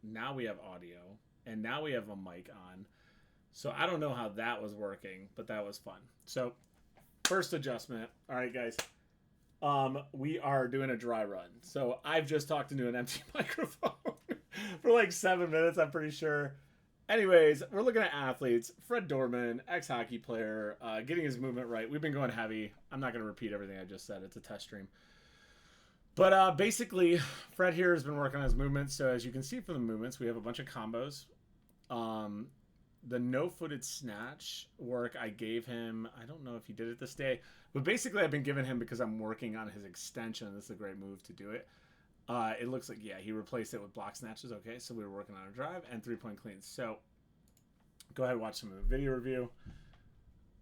Now we have audio, and now we have a mic on. So I don't know how that was working, but that was fun. So first adjustment. All right, guys. We are doing a dry run. So I've just talked into an empty microphone for like 7 minutes, I'm pretty sure. Anyways, we're looking at athletes. Fred Dorman, ex-hockey player, getting his movement right. We've been going heavy. I'm not going to repeat everything I just said. It's a test stream. But basically, Fred here has been working on his movements. So as you can see from the movements, we have a bunch of combos. The no-footed snatch work I gave him, I don't know if he did it this day, but basically I've been giving him because I'm working on his extension. This is a great move to do it. It looks like, yeah, he replaced it with block snatches. Okay, so we were working on a drive and 3-point cleans. So go ahead and watch some of the video review.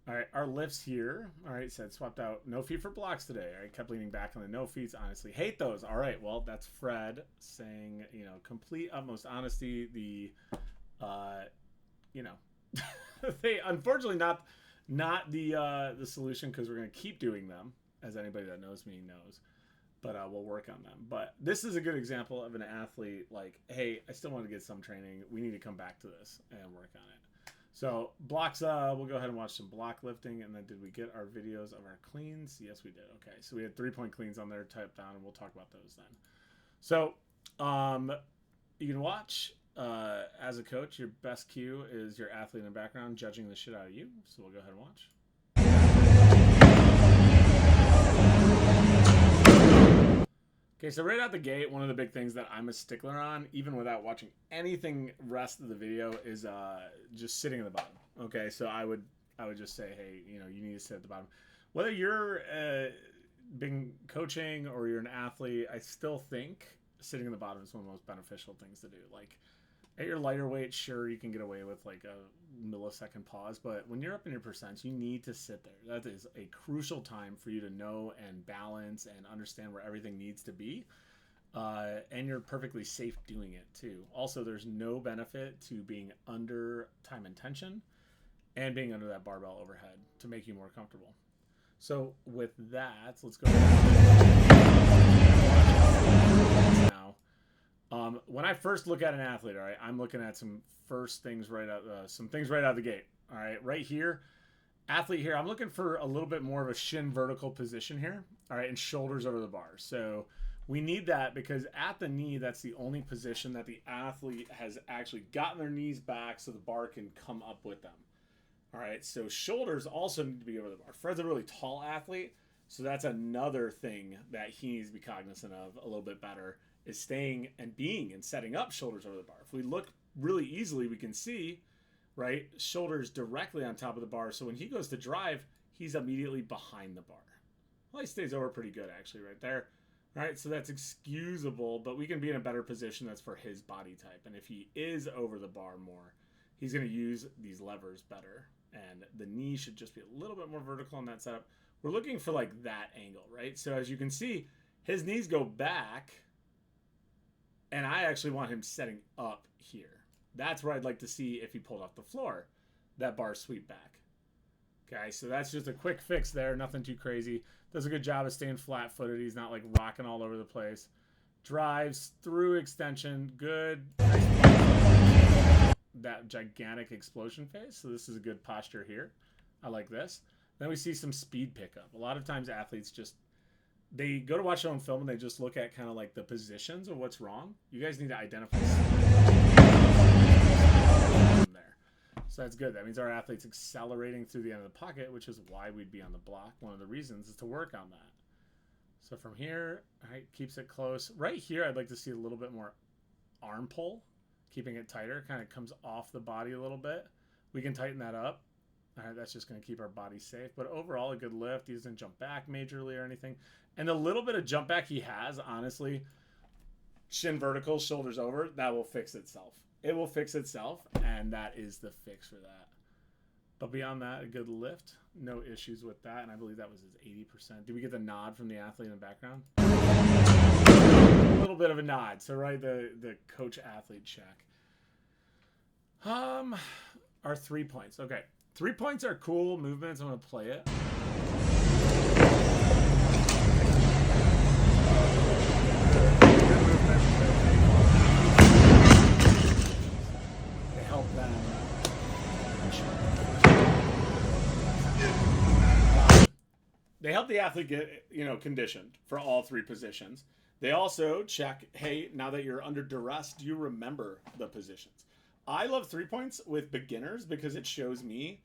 All right, our lifts here. All right, said swapped out no feet for blocks today. All right, kept leaning back on the no feet. Honestly, hate those. All right, well, that's Fred saying, you know, complete utmost honesty. The, you know, they unfortunately not the solution because we're gonna keep doing them, as anybody that knows me knows. But we'll work on them. But this is a good example of an athlete like, hey, I still want to get some training. We need to come back to this and work on it. So blocks, we'll go ahead and watch some block lifting. And then did we get our videos of our cleans? Yes, we did. Okay, so we had 3-point cleans on there, type down, and we'll talk about those then. So you can watch. As a coach, your best cue is your athlete in the background judging the shit out of you. So we'll go ahead and watch. Okay, so right out the gate, one of the big things that I'm a stickler on, even without watching anything rest of the video, is just sitting at the bottom. Okay, so I would just say, hey, you know, you need to sit at the bottom. Whether you're been coaching or you're an athlete, I still think sitting in the bottom is one of the most beneficial things to do. Like at your lighter weight, sure, you can get away with like a millisecond pause, but when you're up in your percents, you need to sit there. That is a crucial time for you to know and balance and understand where everything needs to be. And you're perfectly safe doing it too. Also, there's no benefit to being under time and tension and being under that barbell overhead to make you more comfortable. So with that, let's go now. When I first look at an athlete, all right, I'm looking at some things right out of the gate. All right here, athlete here, I'm looking for a little bit more of a shin vertical position here. All right, and shoulders over the bar. So we need that because at the knee, that's the only position that the athlete has actually gotten their knees back so the bar can come up with them. All right, so shoulders also need to be over the bar. Fred's a really tall athlete, so that's another thing that he needs to be cognizant of a little bit better, is staying and being and setting up shoulders over the bar. If we look really easily, we can see, right, shoulders directly on top of the bar. So when he goes to drive, he's immediately behind the bar. Well, he stays over pretty good, actually, right there. All right, so that's excusable, but we can be in a better position that's for his body type. And if he is over the bar more, he's going to use these levers better. And the knee should just be a little bit more vertical on that setup. We're looking for like that angle, right? So as you can see, his knees go back, and I actually want him setting up here. That's where I'd like to see if he pulled off the floor, that bar sweep back. Okay, so that's just a quick fix there, nothing too crazy. Does a good job of staying flat-footed. He's not like rocking all over the place. Drives through extension, good. That gigantic explosion phase. So this is a good posture here. I like this. Then we see some speed pickup. A lot of times athletes just, they go to watch their own film and they just look at kind of like the positions of what's wrong. You guys need to identify there. So that's good. That means our athlete's accelerating through the end of the pocket, which is why we'd be on the block. One of the reasons is to work on that. So from here, all right, keeps it close. Right here, I'd like to see a little bit more arm pull. Keeping it tighter, kind of comes off the body a little bit. We can tighten that up. All right, that's just going to keep our body safe. But overall, a good lift. He doesn't jump back majorly or anything. And the little bit of jump back he has, honestly, shin vertical, shoulders over, that will fix itself. It will fix itself, and that is the fix for that. But beyond that, a good lift. No issues with that, and I believe that was his 80%. Did we get the nod from the athlete in the background? A little bit of a nod. So right, the coach athlete check. Our 3 points. Okay. 3 points are cool movements. I'm gonna play it. they help the athlete get, conditioned for all three positions. They also check, hey, now that you're under duress, do you remember the positions? I love 3 points with beginners because it shows me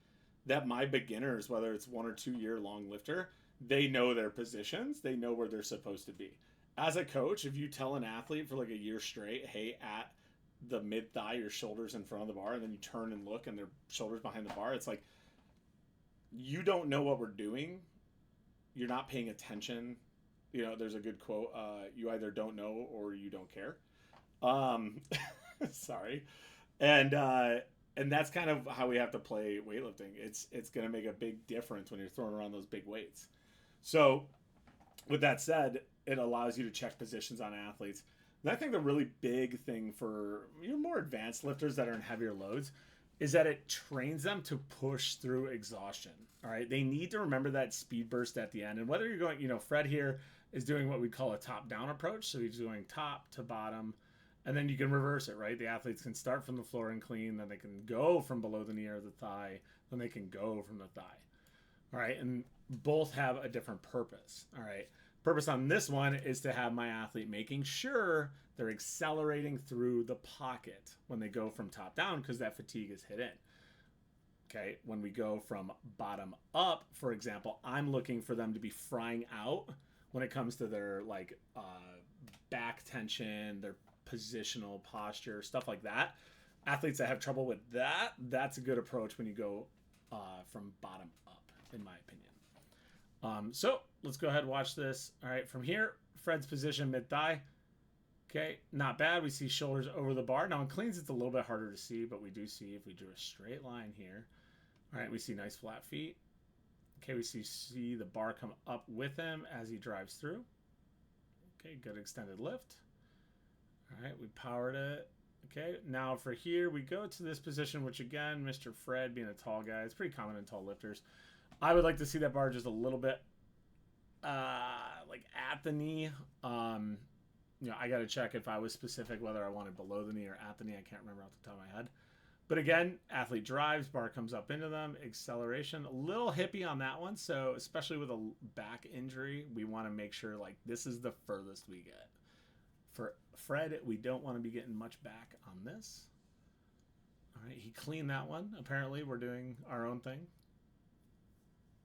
that my beginners, whether it's 1 or 2 year long lifter, they know their positions. They know where they're supposed to be. As a coach, if you tell an athlete for like a year straight, hey, at the mid thigh, your shoulders in front of the bar, and then you turn and look and their shoulders behind the bar, it's like, you don't know what we're doing. You're not paying attention. There's a good quote, you either don't know or you don't care. Sorry. And that's kind of how we have to play weightlifting. It's going to make a big difference when you're throwing around those big weights. So with that said, it allows you to check positions on athletes. And I think the really big thing for more advanced lifters that are in heavier loads is that it trains them to push through exhaustion. All right. They need to remember that speed burst at the end. And whether you're going, Fred here is doing what we call a top down approach. So he's doing top to bottom, and then you can reverse it, right? The athletes can start from the floor and clean, then they can go from below the knee or the thigh, then they can go from the thigh. All right. And both have a different purpose. All right. Purpose on this one is to have my athlete making sure they're accelerating through the pocket when they go from top down, because that fatigue is hit in. Okay, when we go from bottom up, for example, I'm looking for them to be frying out when it comes to their back tension, their positional posture, stuff like that. Athletes that have trouble with that, that's a good approach when you go from bottom up, in my opinion. So let's go ahead and watch this. All right, from here, Fred's position mid-thigh. Okay, not bad. We see shoulders over the bar. Now in cleans, it's a little bit harder to see, but we do see if we drew a straight line here. All right, we see nice flat feet. Okay, we see the bar come up with him as he drives through. Okay, good extended lift. All right, we powered it. Okay, now for here, we go to this position, which again, Mr. Fred being a tall guy, it's pretty common in tall lifters. I would like to see that bar just a little bit like at the knee. I got to check if I was specific whether I wanted below the knee or at the knee. I can't remember off the top of my head. But again, athlete drives, bar comes up into them, acceleration, a little hippie on that one. So especially with a back injury, we want to make sure like this is the furthest we get. For Fred, we don't want to be getting much back on this. All right, he cleaned that one. Apparently, we're doing our own thing.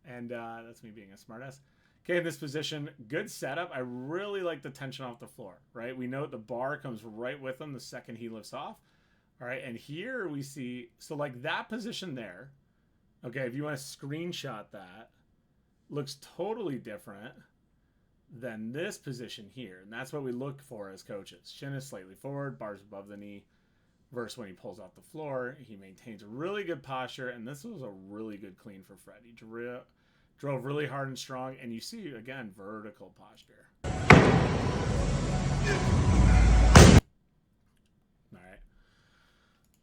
And that's me being a smartass. Okay, in this position, good setup. I really like the tension off the floor, right? We know the bar comes right with him the second he lifts off. All right, and here we see, so like that position there, okay, if you want to screenshot that, looks totally different than this position here. And that's what we look for as coaches. Shin is slightly forward, bars above the knee, versus when he pulls off the floor, he maintains a really good posture, and this was a really good clean for Fred. He drove really hard and strong, and you see, again, vertical posture. All right.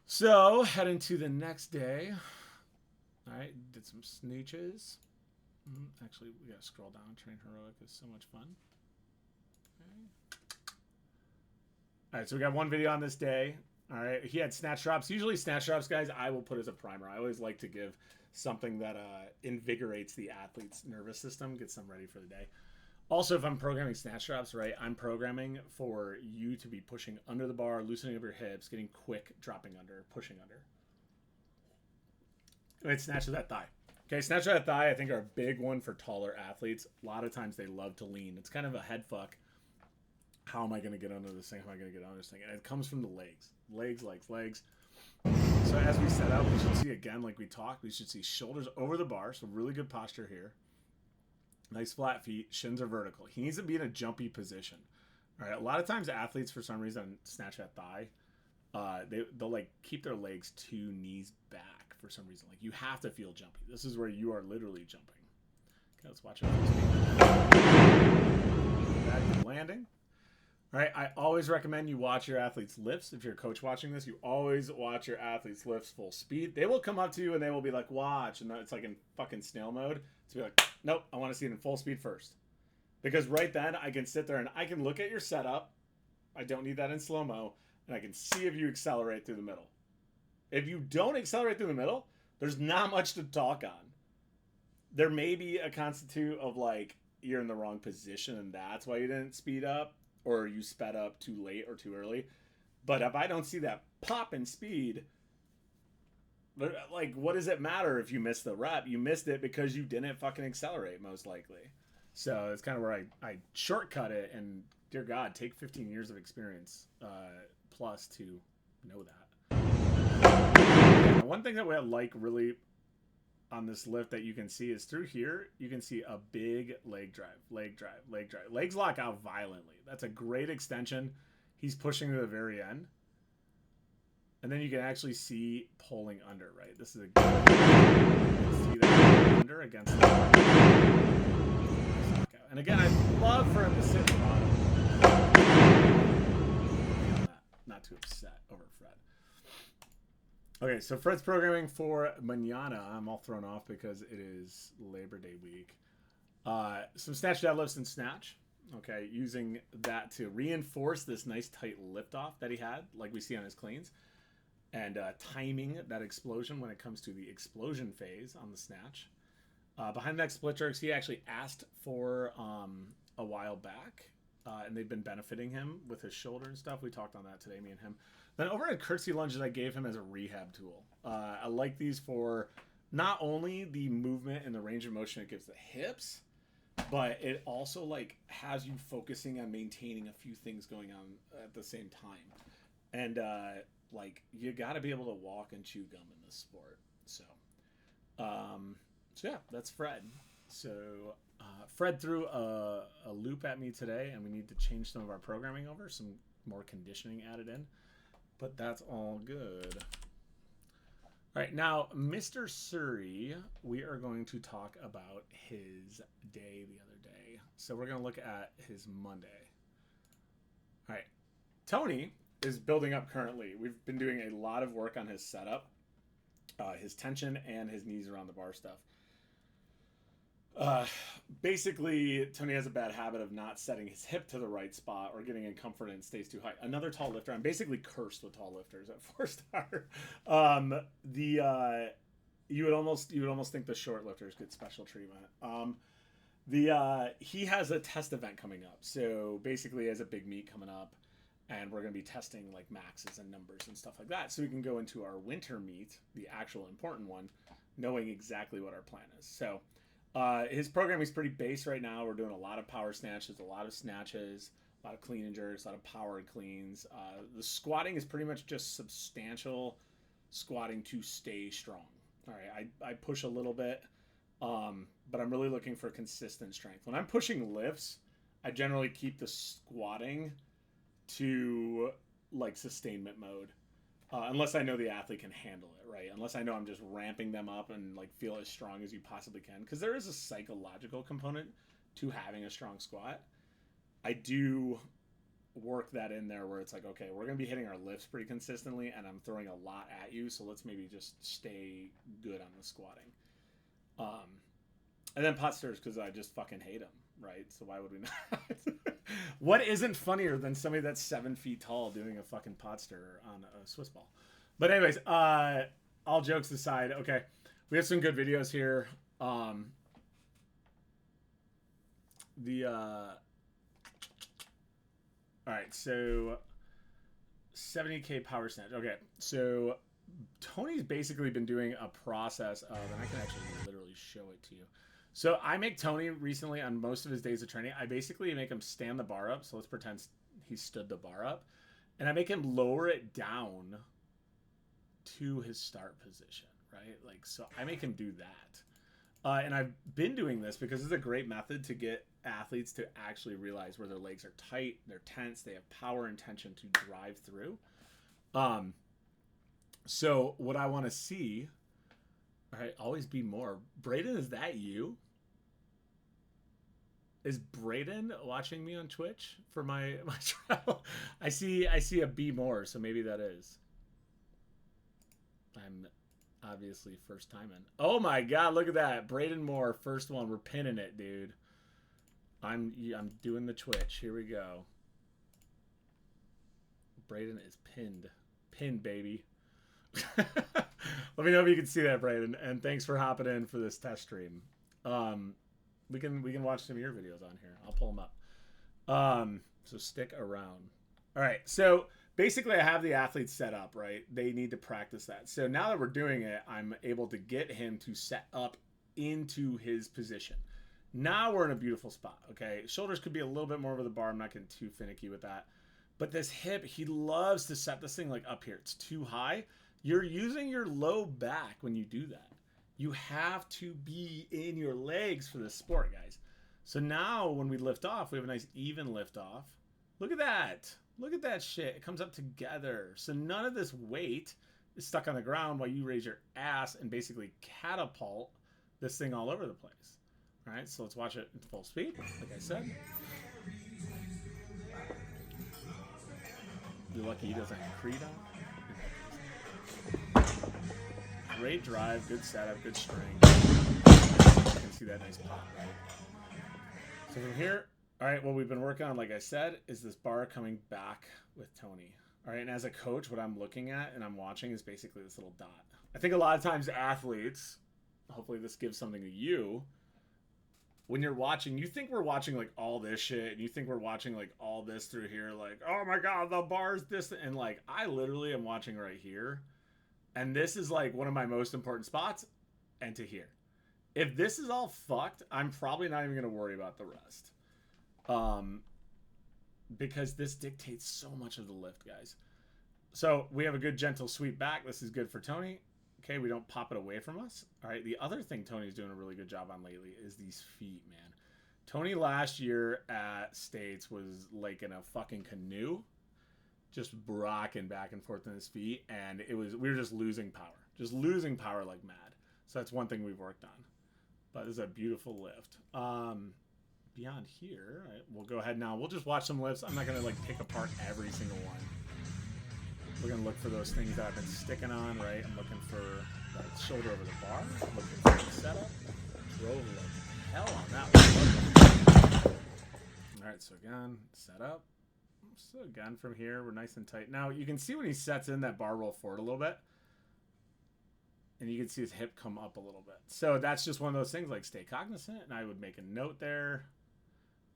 So, heading to the next day. All right, did some snooches. Actually, we gotta scroll down. Train Heroic is so much fun. Okay. All right, so we got one video on this day. All right, he had snatch drops. Usually snatch drops, guys, I will put as a primer. I always like to give something that invigorates the athlete's nervous system, gets them ready for the day. Also, if I'm programming snatch drops, right, I'm programming for you to be pushing under the bar, loosening up your hips, getting quick, dropping under, pushing under. Right, snatch of that thigh. Okay, snatch of that thigh, I think, are a big one for taller athletes. A lot of times they love to lean. It's kind of a head fuck. How am I going to get under this thing? How am I going to get under this thing? And it comes from the legs. Legs, legs, legs. So as we set up, we should see, again, like we talked, we should see shoulders over the bar. So really good posture here. Nice flat feet. Shins are vertical. He needs to be in a jumpy position. All right. A lot of times athletes, for some reason, snatch that thigh. They'll like keep their legs 2 knees back for some reason. Like you have to feel jumpy. This is where you are literally jumping. Okay, let's watch it. Back landing. All right, I always recommend you watch your athletes' lifts. If you're a coach watching this, you always watch your athletes' lifts full speed. They will come up to you and they will be like, watch. And it's like in fucking snail mode. To be like, nope, I want to see it in full speed first. Because right then I can sit there and I can look at your setup. I don't need that in slow-mo. And I can see if you accelerate through the middle. If you don't accelerate through the middle, there's not much to talk on. There may be a constitute of like you're in the wrong position and that's why you didn't speed up, or you sped up too late or too early. But if I don't see that pop in speed, like, what does it matter if you missed the rep? You missed it because you didn't fucking accelerate, most likely. So it's kind of where I shortcut it, and dear God, take 15 years of experience plus to know that. One thing that we like really on this lift that you can see is through here, you can see a big leg drive, leg drive, leg drive. Legs lock out violently. That's a great extension. He's pushing to the very end. And then you can actually see pulling under, right? This is a good see that under against the knockout. And again, I'd love for him to sit in the bottom. Not too upset over Fred. Okay, so Fred's programming for manana. I'm all thrown off because it is Labor Day week. Some snatch deadlifts and snatch. Okay, using that to reinforce this nice tight lift off that he had, like we see on his cleans. And timing that explosion when it comes to the explosion phase on the snatch. Behind the neck split jerks, he actually asked for a while back, and they've been benefiting him with his shoulder and stuff. We talked on that today, me and him. Then over at curtsy lunges, I gave him as a rehab tool. I like these for not only the movement and the range of motion it gives the hips, but it also like has you focusing on maintaining a few things going on at the same time. And like, you got to be able to walk and chew gum in this sport. So yeah, that's Fred. So Fred threw a loop at me today, and we need to change some of our programming over, some more conditioning added in. But that's all good. All right, now, Mr. Surrey, we are going to talk about his day the other day. So we're going to look at his Monday. All right, Tony is building up currently. We've been doing a lot of work on his setup, his tension, and his knees around the bar stuff. Basically, Tony has a bad habit of not setting his hip to the right spot or getting in comfort and stays too high. Another tall lifter. I'm basically cursed with tall lifters at 4-star. You would almost think the short lifters get special treatment. He has a test event coming up. So basically, he has a big meet coming up. And we're going to be testing like maxes and numbers and stuff like that. So we can go into our winter meet, the actual important one, knowing exactly what our plan is. So his programming is pretty base right now. We're doing a lot of power snatches, a lot of snatches, a lot of clean and jerks, a lot of power and cleans. The squatting is pretty much just substantial squatting to stay strong. All right, I push a little bit, but I'm really looking for consistent strength. When I'm pushing lifts, I generally keep the squatting to like sustainment mode, unless I know the athlete can handle it, right? Unless I know I'm just ramping them up and like feel as strong as you possibly can, because there is a psychological component to having a strong squat. I do work that in there where it's like, okay, we're gonna be hitting our lifts pretty consistently, and I'm throwing a lot at you, so let's maybe just stay good on the squatting. And then pot stirs, because I just fucking hate them, right? So why would we not? What isn't funnier than somebody that's 7 feet tall doing a fucking pot stir on a Swiss ball? But anyways, all jokes aside, okay, we have some good videos here. All right, so 70K power snatch. Okay, so Tony's basically been doing a process of, and I can actually literally show it to you. So I make Tony recently on most of his days of training. I basically make him stand the bar up. So let's pretend he stood the bar up. And I make him lower it down to his start position, right? Like, so I make him do that. And I've been doing this because it's a great method to get athletes to actually realize where their legs are tight, they're tense, they have power and tension to drive through. So what I want to see... All right, always be more. Braden, is that you? Is Braden watching me on Twitch for my trial? I see a be more, so maybe that is. I'm obviously first time in. Oh my god, look at that. Braden Moore, first one. We're pinning it, dude. I'm doing the Twitch. Here we go. Braden is pinned. Pinned, baby. Let me know if you can see that, Brayden. And thanks for hopping in for this test stream. We can watch some of your videos on here. I'll pull them up. So stick around. All right. So basically, I have the athletes set up, right? They need to practice that. So now that we're doing it, I'm able to get him to set up into his position. Now we're in a beautiful spot, okay? Shoulders could be a little bit more over the bar. I'm not getting too finicky with that. But this hip, he loves to set this thing like up here. It's too high. You're using your low back when you do that. You have to be in your legs for this sport, guys. So now when we lift off, we have a nice even lift off. Look at that. Look at that shit. It comes up together. So none of this weight is stuck on the ground while you raise your ass and basically catapult this thing all over the place. All right, so let's watch it in full speed, like I said. You're lucky he doesn't have Creed on. Great drive, good setup, good strength. You can see that nice pop, right? So from here, all right, what we've been working on, like I said, is this bar coming back with Tony. All right, and as a coach, what I'm looking at and I'm watching is basically this little dot. I think a lot of times athletes, hopefully this gives something to you, when you're watching, you think we're watching like all this shit, and you think we're watching like all this through here, like, oh my God, the bar's this, and like, I literally am watching right here, and this is like one of my most important spots, and to here. If this is all fucked, I'm probably not even going to worry about the rest. Because this dictates so much of the lift, guys. So we have a good gentle sweep back. This is good for Tony. Okay, we don't pop it away from us. All right, the other thing Tony's doing a really good job on lately is these feet, man. Tony last year at States was like in a fucking canoe, just rocking back and forth on his feet, and we were just losing power like mad. So that's one thing we've worked on. But this is a beautiful lift. Beyond here, right, we'll go ahead now. We'll just watch some lifts. I'm not gonna like pick apart every single one. We're going to look for those things that I've been sticking on, right? I'm looking for the shoulder over the bar. I'm looking for the setup. Drove like hell on that one. All right, so again, set up. So again, from here, we're nice and tight. Now, you can see when he sets in that bar roll forward a little bit. And you can see his hip come up a little bit. So that's just one of those things, like stay cognizant. And I would make a note there.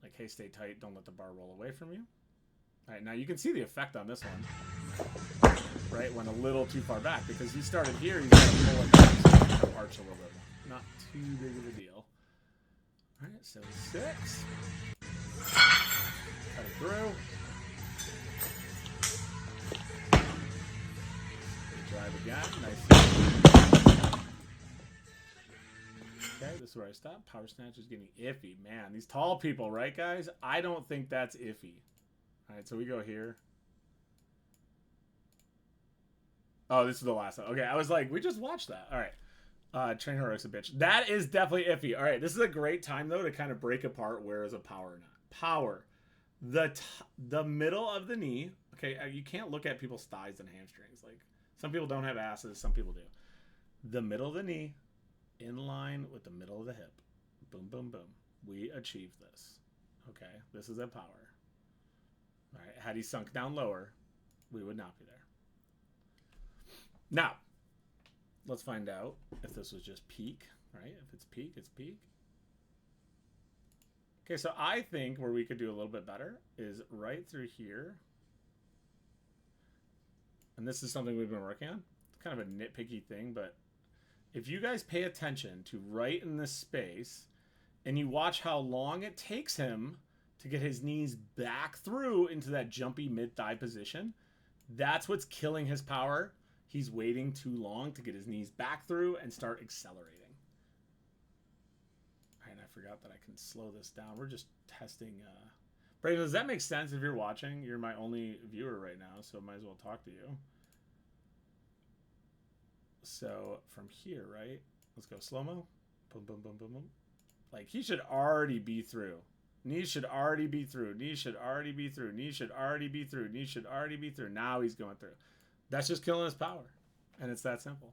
Like, hey, stay tight. Don't let the bar roll away from you. All right, now you can see the effect on this one, right? Went a little too far back because he started here. He's got to pull it back so arch a little bit more. Not too big of a deal. All right, so 6. Cut it through. Drive again. Nice. Okay, this is where I stop. Power snatch is getting iffy. Man, these tall people, right, guys? I don't think that's iffy. All right, so we go here. Oh, this is the last one. Okay, I was like, we just watched that. All right. Train heroic's a bitch. That is definitely iffy. All right, this is a great time, though, to kind of break apart where is a power or not. Power. The middle of the knee. Okay, you can't look at people's thighs and hamstrings. Like, some people don't have asses. Some people do. The middle of the knee in line with the middle of the hip. Boom, boom, boom. We achieved this. Okay, this is a power. All right, had he sunk down lower, we would not be there. Now, let's find out if this was just peak, right? If it's peak, it's peak. Okay, so I think where we could do a little bit better is right through here. And this is something we've been working on. It's kind of a nitpicky thing, but if you guys pay attention to right in this space and you watch how long it takes him to get his knees back through into that jumpy mid-thigh position, that's what's killing his power. He's waiting too long to get his knees back through and start accelerating. All right, I forgot that I can slow this down. We're just testing. Brave, does that make sense if you're watching? You're my only viewer right now, so I might as well talk to you. So from here, right? Let's go slow-mo. Boom, boom, boom, boom, boom. Like, he should already be through. Knees should already be through. Knees should already be through. Knees should already be through. Knees should already be through. Now he's going through. That's just killing his power. And it's that simple.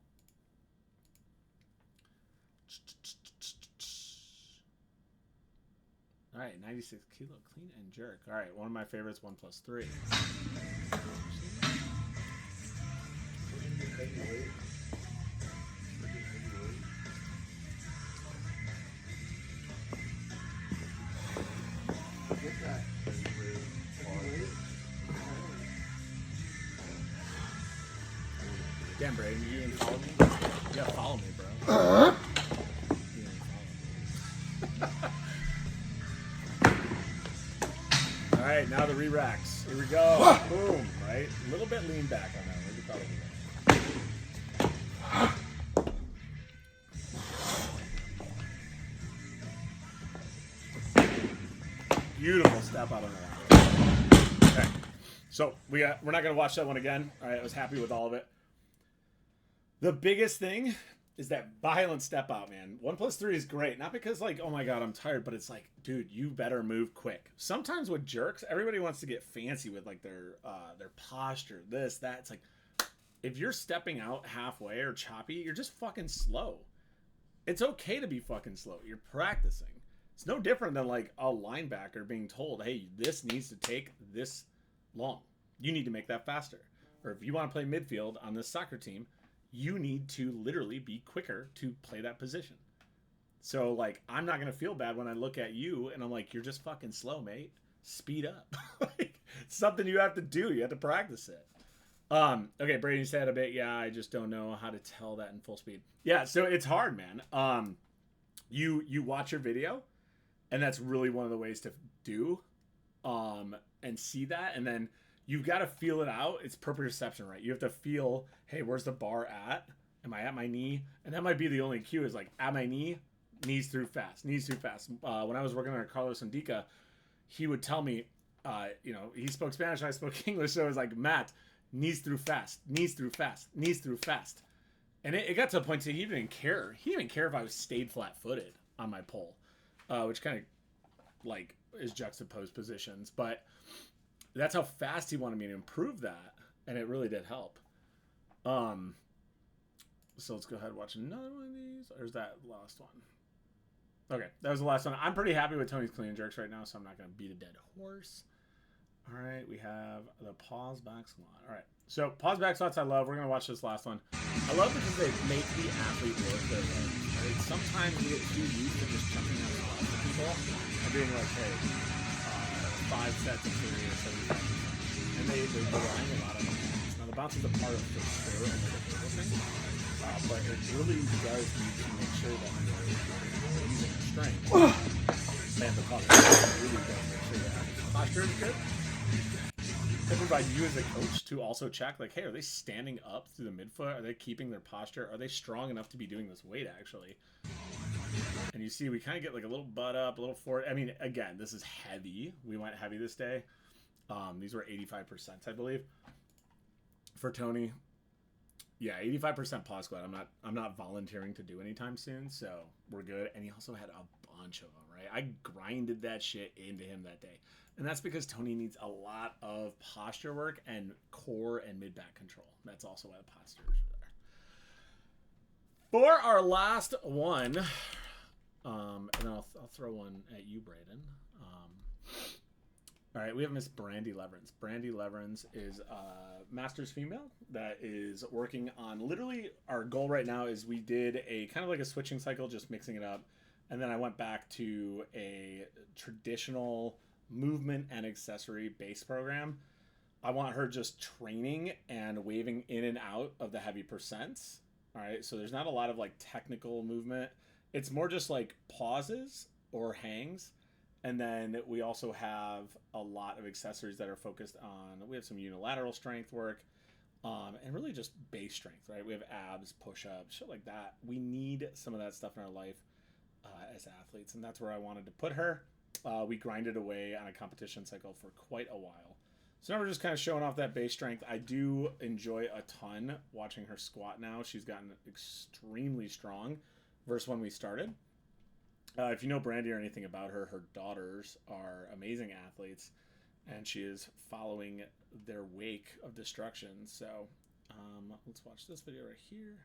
All right, 96 kilo, clean and jerk. All right, one of my favorites, 1+3. Damn, Brayden, you didn't follow me? You gotta follow me, bro. You didn't follow me. Alright, now the re-racks. Here we go. Boom, right? A little bit lean back on that one. We could probably do that. Beautiful step out on the line. Okay, so we're not gonna watch that one again. All right, I was happy with all of it. The biggest thing is that violent step out, man. 1+3 is great, not because like, oh my god, I'm tired, but it's like, dude, you better move quick. Sometimes with jerks, everybody wants to get fancy with like their posture, this, that. It's like, if you're stepping out halfway or choppy, you're just fucking slow. It's okay to be fucking slow. You're practicing. It's no different than like a linebacker being told, hey, this needs to take this long. You need to make that faster. Or if you want to play midfield on this soccer team, you need to literally be quicker to play that position. So like, I'm not going to feel bad when I look at you and I'm like, you're just fucking slow, mate. Speed up. Like, it's something you have to do. You have to practice it. Okay, Brady said a bit, yeah, I just don't know how to tell that in full speed. Yeah, so it's hard, man. You watch your video, and that's really one of the ways to do, and see that, and then you've got to feel it out. It's proprioception, right? You have to feel, hey, where's the bar at? Am I at my knee? And that might be the only cue is like, at my knee, knees through fast, knees through fast. When I was working on Carlos Indica, he would tell me, he spoke Spanish, and I spoke English, so it was like, Matt, knees through fast, knees through fast, knees through fast. And it got to a point to he didn't care. He didn't care if I stayed flat-footed on my pole, which kind of like is juxtaposed positions. But that's how fast he wanted me to improve that, and it really did help. So let's go ahead and watch another one of these. Or is that last one? Okay, that was the last one. I'm pretty happy with Tony's clean and jerks right now, so I'm not going to beat a dead horse. All right, we have the pause back squat. All right, so pause back squats I love. We're going to watch this last one. I love because they make the athlete work their legs. Right? Sometimes we get too used to just chucking out squats to people and being like, hey, 5 sets of 30 or 75%. And they rely a lot on the bounce. Now, the bounce is a part of the sure and the thing, but it really does need to make sure that you're using strength. And the posture really does make sure that the posture is good. It provides you as a coach to also check, like, hey, are they standing up through the midfoot? Are they keeping their posture? Are they strong enough to be doing this weight, actually? And you see, we kind of get like a little butt up, a little forward. I mean, again, this is heavy. We went heavy this day. These were 85%, I believe, for Tony. Yeah, 85% pause squat. I'm not volunteering to do anytime soon, so we're good. And he also had a bunch of them, right? I grinded that shit into him that day. And that's because Tony needs a lot of posture work and core and mid-back control. That's also why the postures are there. For our last one, and then I'll throw one at you, Brayden. All right, we have Miss Brandy Leverance. Brandy Leverance is a master's female that is working on, literally, our goal right now is we did a kind of like a switching cycle, just mixing it up. And then I went back to a traditional movement and accessory base program. I want her just training and waving in and out of the heavy percents. All right, so there's not a lot of like technical movement. It's more just like pauses or hangs. And then we also have a lot of accessories that are focused on, we have some unilateral strength work, and really just base strength, right? We have abs, push-ups, shit like that. We need some of that stuff in our life as athletes, and that's where I wanted to put her. We grinded away on a competition cycle for quite a while. So now we're just kind of showing off that base strength. I do enjoy a ton watching her squat now. She's gotten extremely strong versus when we started. If you know Brandy or anything about her, her daughters are amazing athletes, and she is following their wake of destruction. So let's watch this video right here.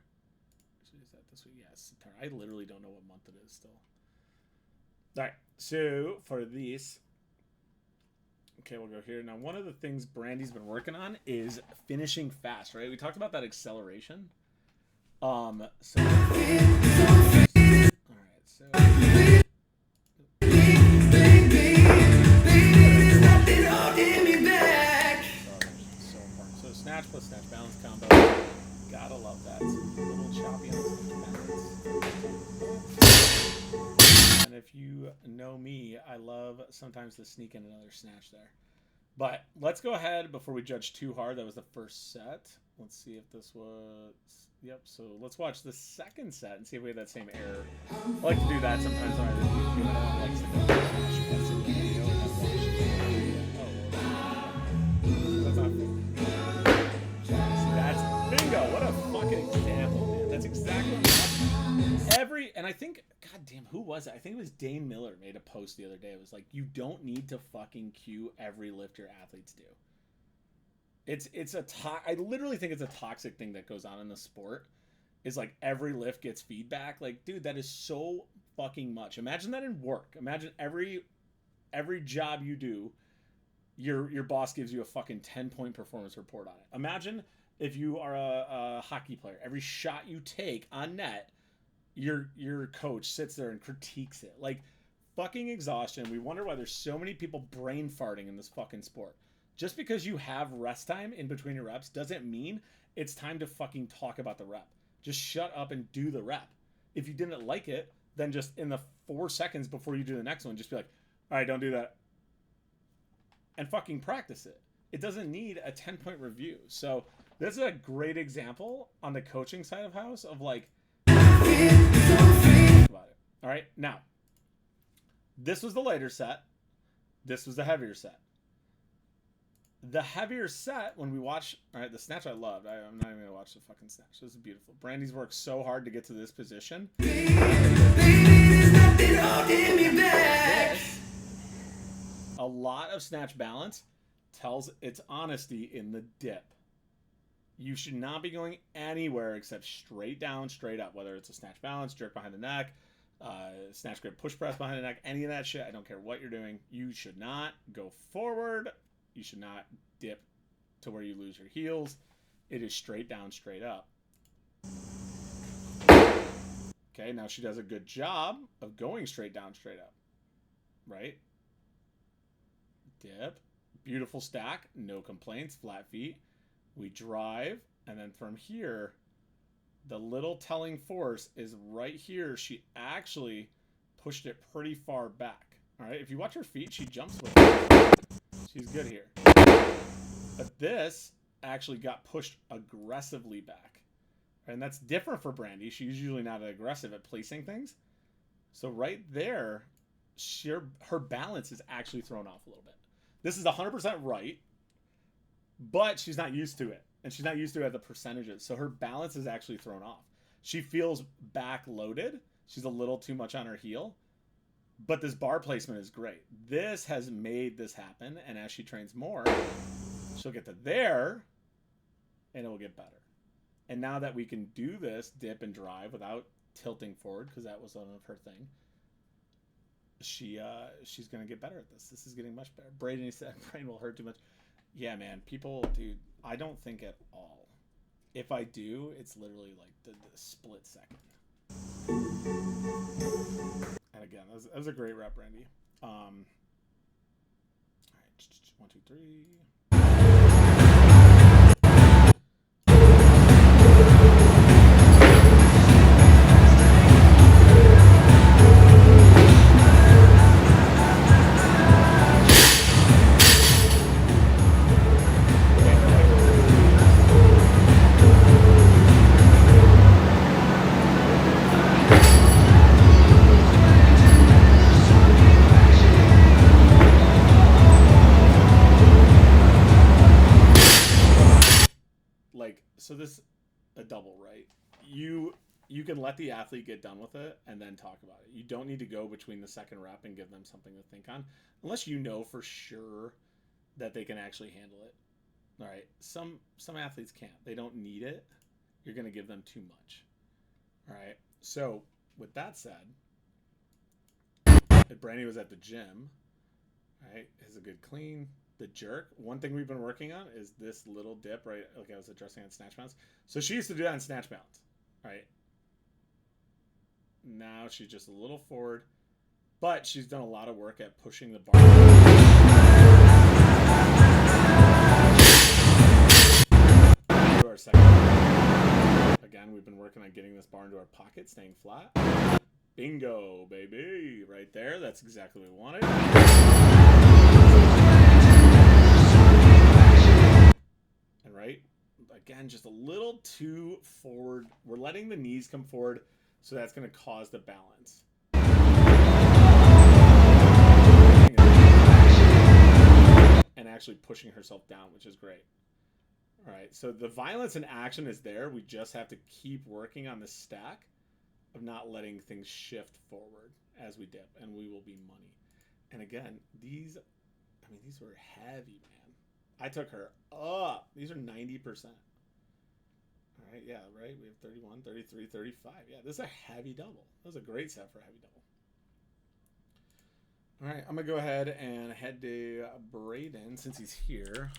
Actually, is that this week? Yes, September. I literally don't know what month it is still. All right, so for these, okay, we'll go here. Now, one of the things Brandy's been working on is finishing fast, right? We talked about that acceleration. All right, so... So snatch plus snatch balance combo. Gotta love sometimes to sneak in another snatch there. But let's go ahead before we judge too hard. That was the first set. Let's see if this was... Yep, so let's watch the second set and see if we have that same error. I like to do that sometimes when I review it. I like to go that's in the video and then watch. That's not fair. That's bingo. What a fucking example, man. That's exactly what and I think, goddamn, who was it? I think it was Dane Miller made a post the other day. It was like, you don't need to fucking cue every lift your athletes do. I literally think it's a toxic thing that goes on in the sport. Is like every lift gets feedback. Like, dude, that is so fucking much. Imagine that in work. Imagine every job you do, your boss gives you a fucking 10-point performance report on it. Imagine if you are a hockey player. Every shot you take on net, your coach sits there and critiques it. Like, fucking exhaustion. We wonder why there's so many people brain farting in this fucking sport. Just because you have rest time in between your reps doesn't mean it's time to fucking talk about the rep. Just shut up and do the rep. If you didn't like it, then just in the 4 seconds before you do the next one, just be like, all right, don't do that. And fucking practice it. It doesn't need a 10-point review. So this is a great example on the coaching side of house of like, about it. All right, now, this was the lighter set. This was the heavier set. The heavier set, when we watch, all right, the snatch I loved. I'm not even going to watch the fucking snatch. This is beautiful. Brandy's worked so hard to get to this position. A lot of snatch balance tells its honesty in the dip. You should not be going anywhere except straight down, straight up, whether it's a snatch balance, jerk behind the neck, snatch grip, push press behind the neck, any of that shit. I don't care what you're doing. You should not go forward. You should not dip to where you lose your heels. It is straight down, straight up. Okay, now she does a good job of going straight down, straight up. Right? Dip. Beautiful stack. No complaints. Flat feet. We drive. And then from here, the little telling force is right here. She actually pushed it pretty far back. All right? If you watch her feet, she jumps with it. She's good here. But this actually got pushed aggressively back. And that's different for Brandy. She's usually not aggressive at placing things. So right there, her balance is actually thrown off a little bit. This is 100% right, but she's not used to it. And she's not used to it at the percentages. So her balance is actually thrown off. She feels back loaded. She's a little too much on her heel. But this bar placement is great. This has made this happen. And as she trains more, she'll get to there and it will get better. And now that we can do this dip and drive without tilting forward, because that was one of her thing, she's going to get better at this. This is getting much better. Brady said brain will hurt too much. Yeah, man. People, dude, I don't think at all. If I do, it's literally like the split second. And again, that was a great rep, Randy. All right, 1, 2, 3. So this a double, right? You can let the athlete get done with it and then talk about it. You don't need to go between the second rep and give them something to think on, unless you know for sure that they can actually handle it. All right, some athletes can't. They don't need it. You're going to give them too much. All right. So with that said, if Brandy was at the gym, right, is a good clean. The jerk, one thing we've been working on is this little dip, right? Like I was addressing on snatch bounce. So she used to do that in snatch bounce, right? Now she's just a little forward, but she's done a lot of work at pushing the bar. To our second. Again, we've been working on getting this bar into our pocket, staying flat. Bingo, baby. Right there. That's exactly what we wanted. And right, again, just a little too forward. We're letting the knees come forward, so that's going to cause the balance. And actually pushing herself down, which is great. All right, so the violence in action is there. We just have to keep working on the stack of not letting things shift forward as we dip, and we will be money. And again, these were heavy, man. I took her up. These are 90%. All right, yeah, right. We have 31, 33, 35. Yeah, this is a heavy double. That was a great set for a heavy double. All right, I'm going to go ahead and head to Braden since he's here.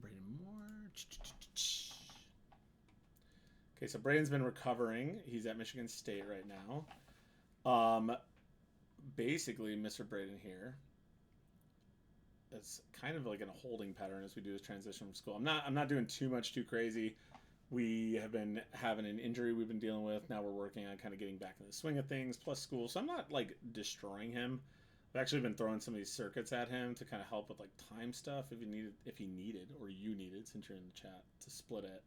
Braden Moore. Okay, so Braden's been recovering. He's at Michigan State right now. Basically, Mr. Braden here. It's kind of like in a holding pattern as we do this transition from school. I'm not doing too crazy. We have been having an injury we've been dealing with. Now we're working on kind of getting back in the swing of things, plus school. So I'm not like destroying him. I've actually been throwing some of these circuits at him to kind of help with like time stuff if he needed, or you needed, since you're in the chat, to split it.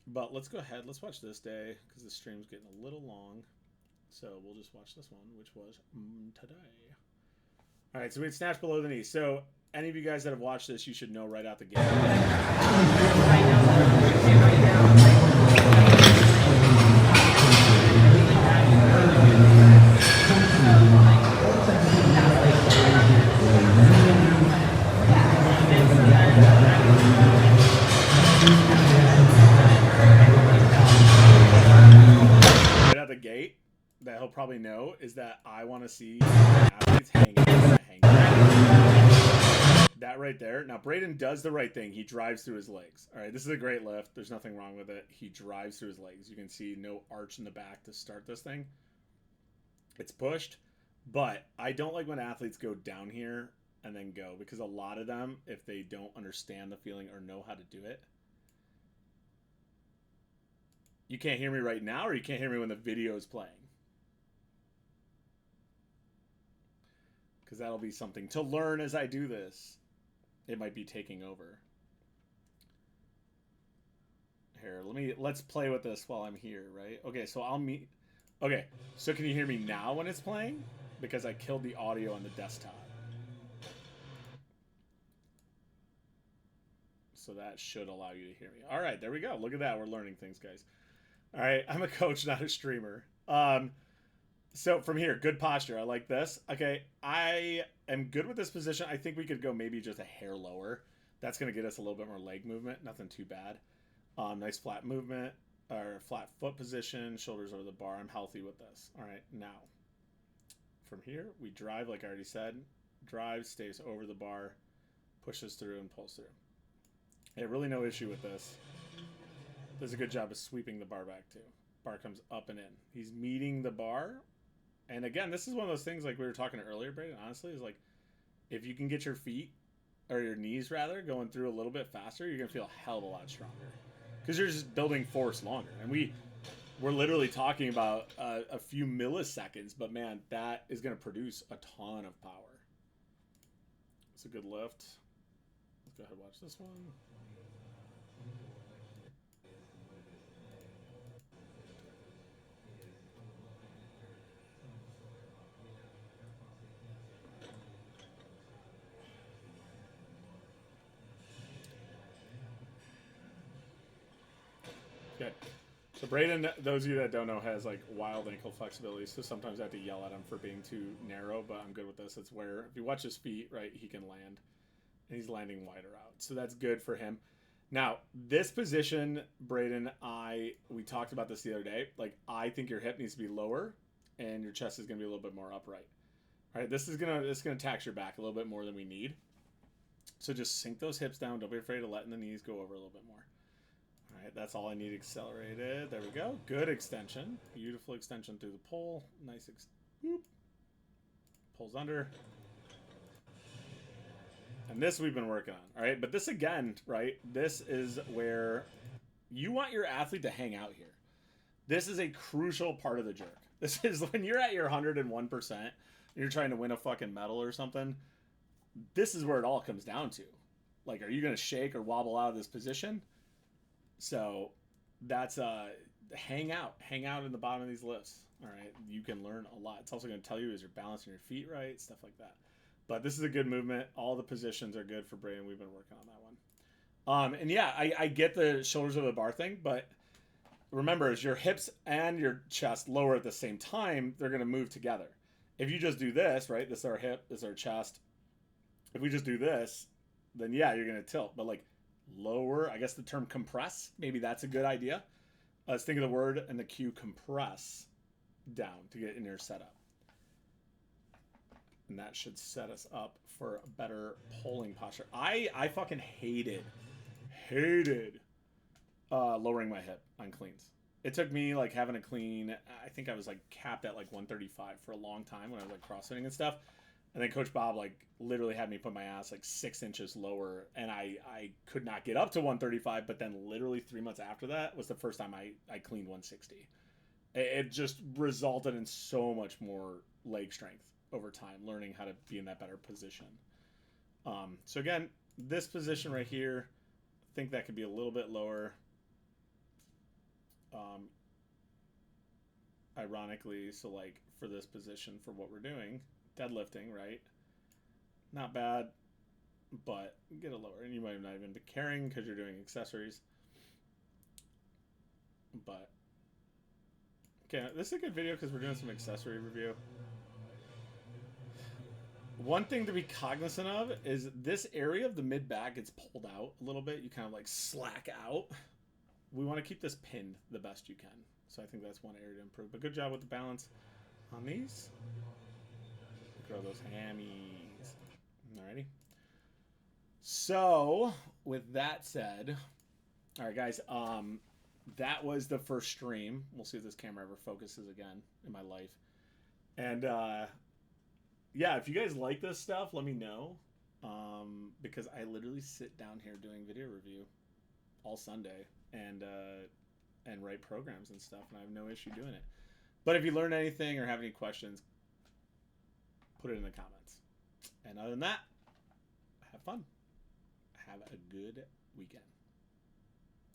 But let's go ahead. Let's watch this day because the stream's getting a little long. So we'll just watch this one, which was today. All right, so we had snatch below the knee. So any of you guys that have watched this, you should know right out the gate. Right out the gate, that he'll probably know is that I want to see athletes hang. That right there. Now, Braden does the right thing. He drives through his legs. All right, this is a great lift. There's nothing wrong with it. He drives through his legs. You can see no arch in the back to start this thing. It's pushed, but I don't like when athletes go down here and then go, because a lot of them, if they don't understand the feeling or know how to do it. You can't hear me right now, or you can't hear me when the video is playing? Because that'll be something to learn as I do this. It might be taking over. Here, let's play with this while I'm here, right? Okay, so okay, so can you hear me now when it's playing? Because I killed the audio on the desktop. So that should allow you to hear me. All right, there we go. Look at that. We're learning things, guys. All right, I'm a coach, not a streamer. So from here, good posture. I like this. Okay, I am good with this position. I think we could go maybe just a hair lower. That's going to get us a little bit more leg movement. Nothing too bad. Nice flat movement, or flat foot position, shoulders over the bar. I'm healthy with this. All right, now from here, we drive like I already said. Drive, stays over the bar, pushes through, and pulls through. Yeah, really no issue with this. Does a good job of sweeping the bar back too. Bar comes up and in. He's meeting the bar. And again, this is one of those things like we were talking earlier, Brayden, honestly, is like if you can get your feet, or your knees rather, going through a little bit faster, you're going to feel a hell of a lot stronger. Because you're just building force longer. And we're literally talking about a few milliseconds, but man, that is going to produce a ton of power. It's a good lift. Let's go ahead and watch this one. Good. So Braden, those of you that don't know, has like wild ankle flexibility, so sometimes I have to yell at him for being too narrow, but I'm good with this. It's where, if you watch his feet, right, he can land, and he's landing wider out. So that's good for him. Now, this position, Braden, we talked about this the other day. Like, I think your hip needs to be lower, and your chest is going to be a little bit more upright. All right, this is gonna tax your back a little bit more than we need. So just sink those hips down. Don't be afraid of letting the knees go over a little bit more. All right, that's all I need accelerated. There we go. Good extension. Beautiful extension through the pole. Nice. Whoop. Pulls under. And this we've been working on. All right, but this again, right? This is where you want your athlete to hang out here. This is a crucial part of the jerk. This is when you're at your 101%, and you're trying to win a fucking medal or something. This is where it all comes down to. Like, are you going to shake or wobble out of this position? So that's hang out in the bottom of these lifts. All right, you can learn a lot. It's also going to tell you is you're balancing your feet right, stuff like that. But this is a good movement. All the positions are good for Braden. We've been working on that one. And yeah, I get the shoulders over the bar thing, but remember, as your hips and your chest lower at the same time, they're going to move together. If you just do this, right, this is our hip, this is our chest. If we just do this, then yeah, you're going to tilt. But like lower, I guess the term compress, maybe that's a good idea. Let's think of the word and the cue compress down to get in your setup. And that should set us up for a better pulling posture. I fucking hated lowering my hip on cleans. It took me like having a clean, I think I was like capped at like 135 for a long time when I was like crossfitting and stuff. And then Coach Bob like literally had me put my ass like 6 inches lower, and I could not get up to 135. But then literally 3 months after that was the first time I cleaned 160. It just resulted in so much more leg strength over time, learning how to be in that better position. So again, this position right here, I think that could be a little bit lower. Ironically, so like for this position, for what we're doing, deadlifting, right? Not bad, but get it lower. And you might not even be carrying because you're doing accessories. But okay, this is a good video because we're doing some accessory review. One thing to be cognizant of is this area of the mid back gets pulled out a little bit. You kind of like slack out. We want to keep this pinned the best you can. So I think that's one area to improve. But good job with the balance on these. Grow those hammies. Alrighty. So with that said, all right, guys. That was the first stream. We'll see if this camera ever focuses again in my life. And yeah, if you guys like this stuff, let me know. Because I literally sit down here doing video review all Sunday and write programs and stuff, and I have no issue doing it. But if you learn anything or have any questions, put it in the comments. And other than that, have fun. Have a good weekend.